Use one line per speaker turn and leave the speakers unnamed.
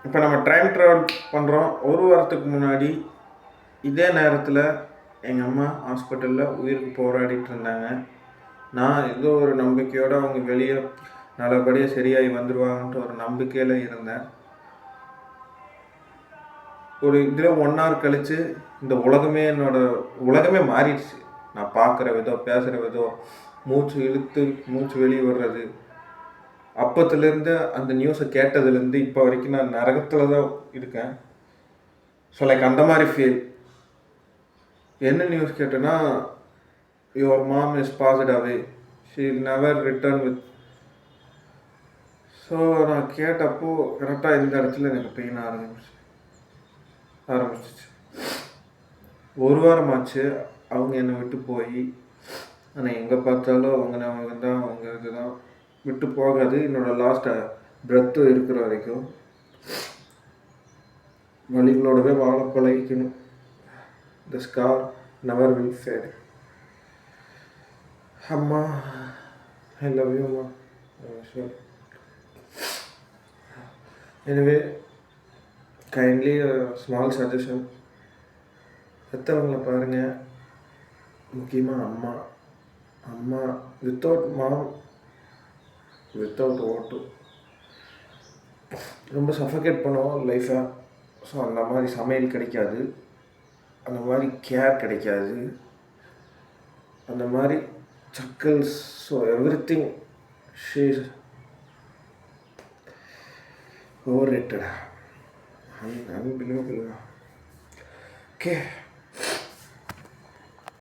இப்போ நம்ம time travel பண்ணுறோம். ஒரு வாரத்துக்கு முன்னாடி இதே நேரத்தில் எங்கள் அம்மா ஹாஸ்பிட்டலில் உயிருக்கு போராடிட்டு இருந்தாங்க. நான் ஏதோ ஒரு நம்பிக்கையோடு அவங்க வெளியே நல்லபடியாக சரியாகி வந்துடுவாங்கன்ற ஒரு நம்பிக்கையில் இருந்தேன். ஒரு இதில் 1 hour கழித்து இந்த உலகமே மாறிடுச்சு. நான் பார்க்குற விதம், பேசுகிற விதம், மூச்சு இழுத்து மூச்சு வெளியே விடுறது, அப்பத்துலேருந்து அந்த நியூஸை கேட்டதுலேருந்து இப்போ வரைக்கும் நான் நரகத்தில் தான் இருக்கேன். ஸோ லைக் அந்த மாதிரி ஃபீல். என்ன நியூஸ் கேட்டேன்னா, your mom is passed away, she never return with. So நான் கேட்டப்போ கரெக்டாக இந்த இடத்துல எனக்கு பெயின் ஆரம்பிச்சிச்சு. 1 வாரமாச்சு அவங்க என்னை விட்டு போய். ஆனால் எங்கே பார்த்தாலும் அவங்க தான், அவங்க இதுதான் விட்டு போகாது. என்னோடய லாஸ்ட்டை பிரெத்து இருக்கிற வரைக்கும் வலிகளோடவே வாழ பழகிக்கணும். த ஸ்கார் நெவர் வில் ஃபேட். அம்மா, ஐ லவ் யூ அம்மா. எனிவே, கைண்ட்லி ஸ்மால் சஜஷன், பெற்றவங்களை பாருங்கள். முக்கியமாக அம்மா வித்தவுட் மாம், வித்தவுட் ஓட்டு ரொம்ப சஃபகேட் பண்ணுவோம் லைஃப்பை. ஸோ அந்த மாதிரி சமையல் கிடைக்காது, அந்த மாதிரி கேர் கிடைக்காது, அந்த மாதிரி chuckles. So everything she is overrated, unbelievable. Okay.